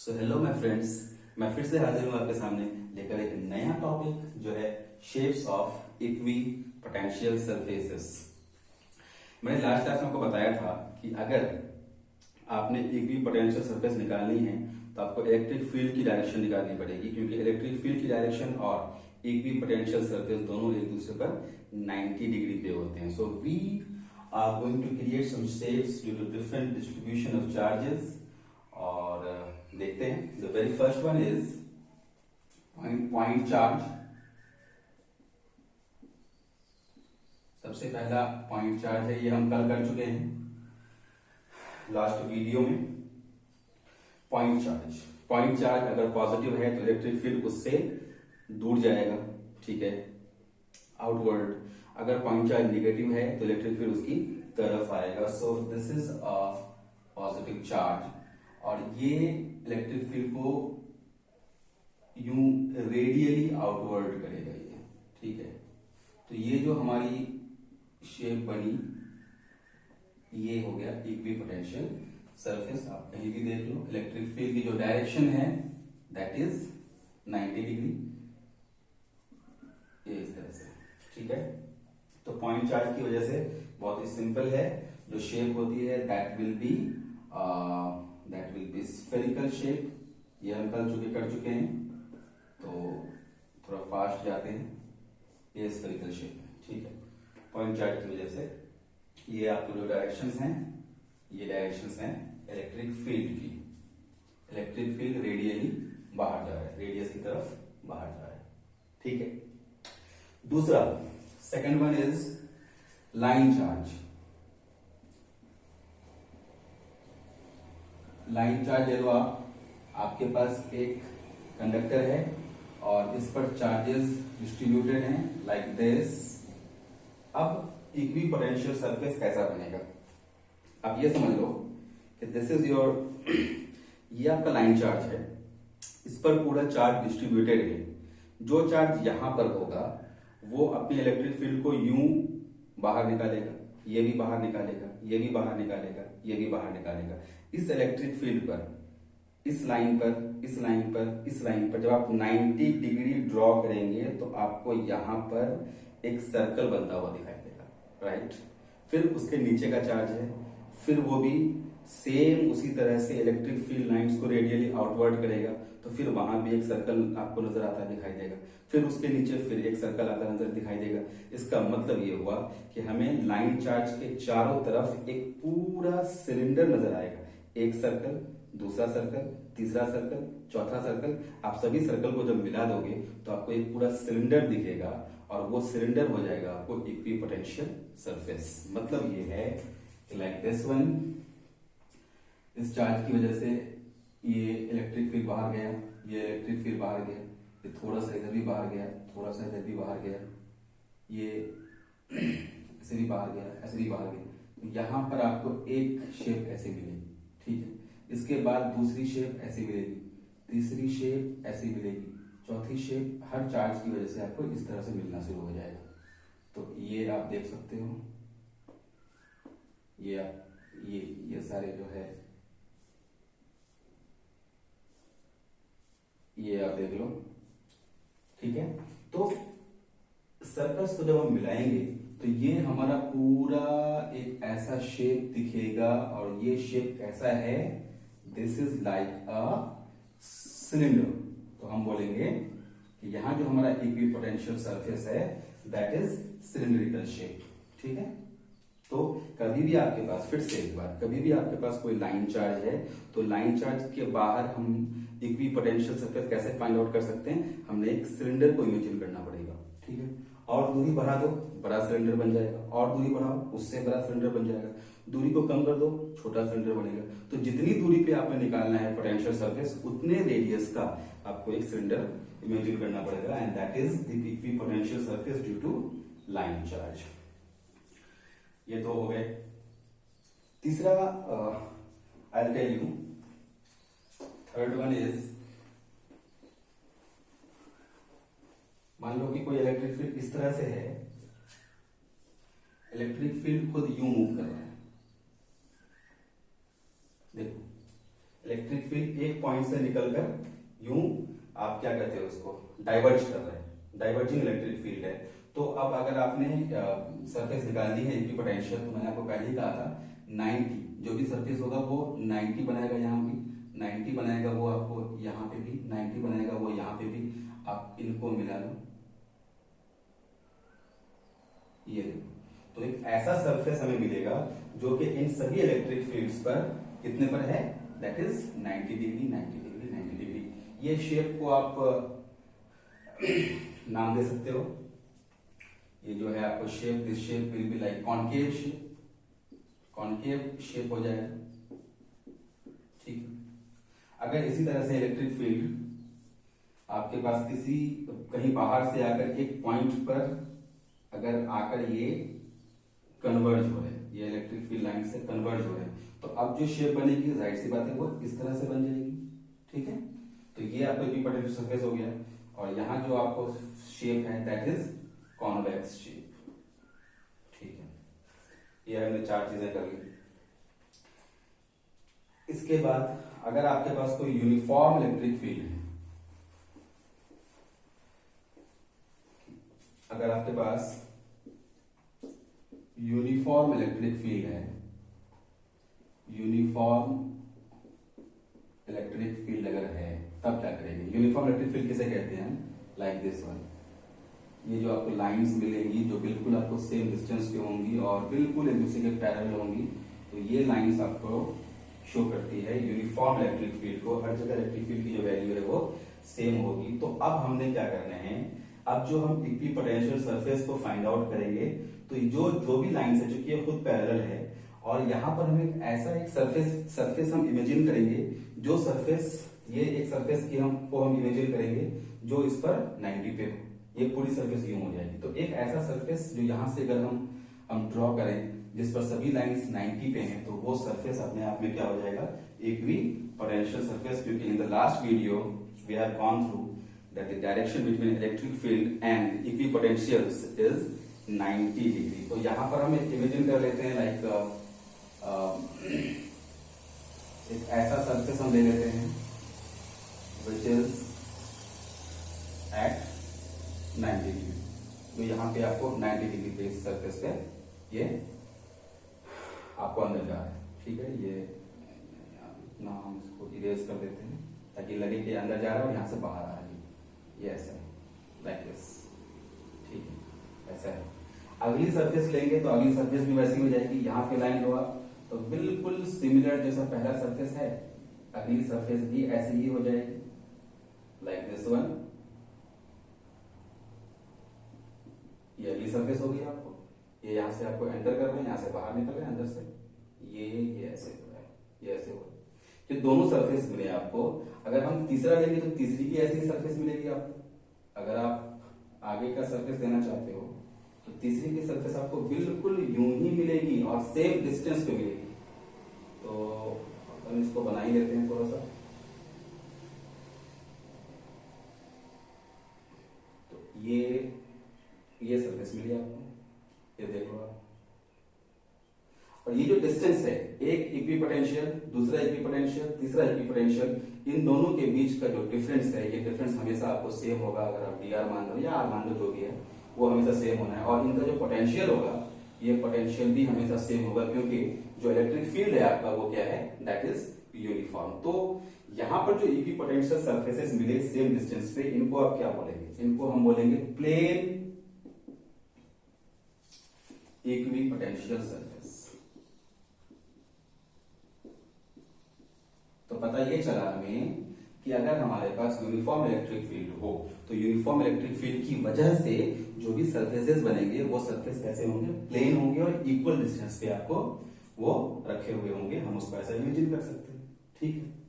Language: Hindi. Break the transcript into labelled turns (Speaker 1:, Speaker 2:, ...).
Speaker 1: सो हेलो माय फ्रेंड्स, मैं फिर से हाजिर हूँ आपके सामने लेकर एक नया टॉपिक जो है shapes of equi potential surfaces. मैंने लास्ट क्लास में आपको बताया था कि अगर आपने इक्वी पोटेंशियल सरफेस निकालनी है तो आपको इलेक्ट्रिक फील्ड की डायरेक्शन निकालनी पड़ेगी, क्योंकि इलेक्ट्रिक फील्ड की डायरेक्शन और इक्वी पोटेंशियल सरफेस दोनों एक दूसरे पर 90 डिग्री पे होते हैं। So we are going to create some shapes due to different distribution of charges. और देखते हैं। The very first one is point charge. सबसे पहला पॉइंट चार्ज है, ये हम कल कर चुके हैं लास्ट वीडियो में। पॉइंट चार्ज अगर पॉजिटिव है तो इलेक्ट्रिक फील्ड उससे दूर जाएगा, ठीक है, आउटवर्ड। अगर पॉइंट चार्ज निगेटिव है तो इलेक्ट्रिक फील्ड उसकी तरफ आएगा। So this is a positive charge और ये इलेक्ट्रिक फील्ड को यूं रेडियली आउटवर्ड करेगा ये, ठीक है। तो ये जो हमारी शेप बनी ये हो गया इक्वी पोटेंशियल सरफेस। आप कहीं भी देख लो, इलेक्ट्रिक फील्ड की जो डायरेक्शन है दैट इज 90 डिग्री, ये इस तरह से, ठीक है। तो पॉइंट चार्ज की वजह से बहुत ही सिंपल है, जो शेप होती है that will be spherical shape. ये हम कल कर चुके हैं, तो थोड़ा फास्ट जाते हैं। ये स्फेरिकल शेप है, ठीक है। पॉइंट चार्ज की वजह से ये आपको जो डायरेक्शंस हैं, ये डायरेक्शंस हैं इलेक्ट्रिक फील्ड की। इलेक्ट्रिक फील्ड रेडियली बाहर जा रहा है, रेडियस की तरफ बाहर जा रहा है, ठीक है। दूसरा, second one is line charge. Line charge ले लो आपके पास एक कंडक्टर है और इस पर चार्जेस डिस्ट्रीब्यूटेड हैं लाइक दिस। अब इक्वी पोटेंशियल सरफेस कैसा बनेगा, आप ये समझ लो कि दिस इज योर ये आपका लाइन चार्ज है, इस पर पूरा चार्ज डिस्ट्रीब्यूटेड है। जो चार्ज यहां पर होगा वो अपनी इलेक्ट्रिक फील्ड को यूं बाहर निकालेगा, ये भी बाहर निकालेगा, ये भी बाहर निकालेगा, ये भी बाहर निकालेगा। इस इलेक्ट्रिक फील्ड पर, इस लाइन पर, इस लाइन पर, इस लाइन पर जब आप 90 डिग्री ड्रॉ करेंगे तो आपको यहां पर एक सर्कल बनता हुआ दिखाई देगा, राइट। फिर उसके नीचे का चार्ज है, फिर वो भी सेम उसी तरह से इलेक्ट्रिक फील्ड लाइंस को रेडियली आउटवर्ड करेगा, तो फिर वहां भी एक सर्कल आपको नजर आता दिखाई देगा। फिर उसके नीचे फिर एक सर्कल आता नजर दिखाई देगा। इसका मतलब ये हुआ कि हमें लाइन चार्ज के चारों तरफ एक पूरा सिलेंडर नजर आएगा। एक सर्कल, दूसरा सर्कल, तीसरा सर्कल, चौथा सर्कल। आप सभी सर्कल को जब मिला दोगे तो आपको एक पूरा सिलेंडर दिखेगा और वो सिलेंडर हो जाएगा आपको इक्वी पोटेंशियल सरफेस। मतलब ये है लाइक दिस वन, इस चार्ज की वजह से ये इलेक्ट्रिक फील्ड बाहर गया, ये इलेक्ट्रिक फील्ड बाहर गया, ये थोड़ा सा इधर भी बाहर गया, थोड़ा सा इधर भी बाहर गया, ये ऐसे भी बाहर गया, ऐसे भी बाहर गया। यहां पर आपको एक शेप ऐसे मिलेगी, ठीक है। इसके बाद दूसरी शेप ऐसी मिलेगी, तीसरी शेप ऐसी मिलेगी, चौथी शेप। हर चार्ज की वजह से आपको इस तरह से मिलना शुरू हो जाएगा। तो ये आप देख सकते हो, ये सारे जो है ये आप देख लो, ठीक है। तो सर्कल्स को जब हम मिलाएंगे तो ये हमारा पूरा एक ऐसा शेप दिखेगा। और ये शेप कैसा है, this is like a cylinder. तो हम बोलेंगे कि यहां जो हमारा इक्वी पोटेंशियल सरफेस है दैट इज सिलेंड्रिकल शेप, ठीक है। तो कभी भी आपके पास, फिर से एक बार, कभी भी आपके पास कोई लाइन चार्ज है तो लाइन चार्ज के बाहर हम इक्वी पोटेंशियल सरफेस कैसे फाइंड आउट कर सकते हैं, हमने एक सिलेंडर को इमेजिन करना पड़ेगा, ठीक है। और दूरी बढ़ा दो, बड़ा सिलेंडर बन जाएगा, और दूरी बढ़ाओ, उससे बड़ा सिलेंडर बन जाएगा, दूरी को कम कर दो, छोटा सिलेंडर बनेगा। तो जितनी दूरी पे आपने निकालना है पोटेंशियल सरफेस, उतने रेडियस का आपको एक सिलेंडर इमेजिन करना पड़ेगा, and that is the equipotential surface due to line charge. ये दो हो गए। तीसरा, I will tell you, third one is, मान लो कि कोई इलेक्ट्रिक फील्ड इस तरह से है, इलेक्ट्रिक फील्ड खुद यूं मूव कर रहा है, देखो इलेक्ट्रिक फील्ड एक पॉइंट से निकलकर यूं आप क्या कहते हो उसको डाइवर्ज कर रहे हैं, डाइवर्जिंग इलेक्ट्रिक फील्ड है। तो अब अगर आपने सरफेस निकालनी है इक्विपोटेंशियल, तो मैंने आपको पहले ही कहा था 90, जो भी सरफेस होगा वो 90 बनाएगा, यहाँ भी 90 बनाएगा, वो आपको यहाँ पे भी 90 बनाएगा, वो यहाँ पे भी। आप इनको मिला लो, ये देखो, तो एक ऐसा सरफेस हमें मिलेगा जो कि इन सभी इलेक्ट्रिक फील्ड्स पर कितने पर है, that is 90 degree 90 degree 90 degree. ये शेप को आप नाम दे सकते हो, ये जो है आपको shape, this shape will be like concave shape, concave shape हो जाएगा, ठीक है। अगर इसी तरह से इलेक्ट्रिक फील्ड आपके पास किसी कहीं बाहर से आकर एक पॉइंट पर अगर आकर ये कन्वर्ज हो रहे हैं, ये इलेक्ट्रिक फील्ड लाइन से कन्वर्ज हो रहे हैं, तो अब जो शेप बनेगी जाहिर सी बात है वो इस तरह से बन जाएगी, ठीक है। तो ये आपको इक्विपोटेंशियल सरफेस हो गया, और यहाँ जो आपको शेप है दैट इज कॉन्वेक्स शेप, ठीक है। ये हमने चार चीजें कर ली। इसके बाद अगर आपके पास कोई यूनिफॉर्म इलेक्ट्रिक फील्ड है, अगर आपके पास यूनिफॉर्म इलेक्ट्रिक फील्ड है, यूनिफॉर्म इलेक्ट्रिक फील्ड अगर है, तब क्या करेंगे। यूनिफॉर्म इलेक्ट्रिक फील्ड किसे कहते हैं, लाइक दिस वन। ये जो आपको लाइंस मिलेंगी जो बिल्कुल आपको सेम डिस्टेंस पे होंगी और बिल्कुल एक दूसरे के पैरेलल होंगी, तो ये लाइंस आपको शो करती है यूनिफॉर्म इलेक्ट्रिक फील्ड को। हर जगह इलेक्ट्रिक फील्ड की जो वैल्यू है वो सेम होगी। तो अब हमने क्या करना है, अब जो हम इक्विपोटेंशियल सरफेस को फाइंड आउट करेंगे, तो जो भी लाइंस है चूंकि ये खुद पैरेलल है, और यहाँ पर हम एक ऐसा एक सरफेस हम इमेजिन करेंगे, जो सरफेस ये एक सरफेस की हम इमेजिन करेंगे जो इस पर 90 पे हो, ये पूरी सरफेस यूं हो जाएगी। तो एक ऐसा सरफेस जो यहां से अगर हम ड्रॉ करें जिस पर सभी लाइंस 90 पे हैं, तो वो सरफेस अपने आप में क्या हो जाएगा, इक्विपोटेंशियल सरफेस। क्योंकि in the last video we have gone through that the direction between electric field and equipotentials is 90 degree. तो यहां पर हम इमेजिन कर लेते हैं लाइक एक ऐसा सरफेस हम ले लेते हैं विच इज एट 90 डिग्री। तो यहाँ पे आपको 90 डिग्री पे इस सरफेस पे ये आपको अंदर जा रहा है, ठीक है। ये ना हम इसको इरेज कर देते हैं ताकि लगे कि अंदर जा रहा है और यहाँ से बाहर आ रहा है। ये ऐसा है, लाइक दिस, ठीक है, ऐसा है। अगली सरफेस लेंगे तो अगली सरफेस भी वैसी हो जाएगी। यहाँ पे लाइन हुआ तो बिल्कुल सिमिलर जैसा पहला सरफेस है, अगली सरफेस भी ऐसी ही हो जाएगी, लाइक दिस वन। ये अगली सरफेस होगी आपको, ये यहां से आपको एंटर कर रहे हैं, यहां से बाहर निकल रहे हैं अंदर से, ये ऐसे हो रहा है, ये ऐसे हो रहा है। कि दोनों सरफेस मिले आपको। अगर हम तीसरा लेंगे तो तीसरी भी ऐसी सरफेस मिलेगी आपको। अगर आप आगे का सरफेस देना चाहते हो तो तीसरी की सरफेस आपको बिल्कुल यूं ही मिलेगी और सेम डिस्टेंस पे मिलेगी। तो हम इसको बना ही लेते हैं थोड़ा सा। तो ये सरफेस मिली आपको, ये देखो आप। और ये जो डिस्टेंस है, एक इक्विपोटेंशियल, दूसरा इक्विपोटेंशियल, तीसरा इक्विपोटेंशियल, इन दोनों के बीच का जो डिफरेंस है, ये डिफरेंस हमेशा आपको सेम होगा। अगर आप डी मान दो या आर मान दो, जो भी है वो हमेशा सेम होना है। और इनका जो पोटेंशियल होगा, ये पोटेंशियल भी हमेशा सेम होगा, क्योंकि जो इलेक्ट्रिक फील्ड है आपका वो क्या है, दैट इज यूनिफॉर्म। तो यहाँ पर जो इक्विपोटेंशियल सरफेसेस मिले सेम डिस्टेंस पे, इनको आप क्या बोलेंगे, इनको हम बोलेंगे प्लेन इक्विपोटेंशियल सरफेस। तो पता ये चला हमें कि अगर हमारे पास यूनिफॉर्म इलेक्ट्रिक फील्ड हो, तो यूनिफॉर्म इलेक्ट्रिक फील्ड की वजह से जो भी सरफेसेस बनेंगे वो सरफेस कैसे होंगे, प्लेन होंगे और इक्वल डिस्टेंस पे आपको वो रखे हुए होंगे। हम उसको ऐसा इमेजिन कर सकते हैं, ठीक है।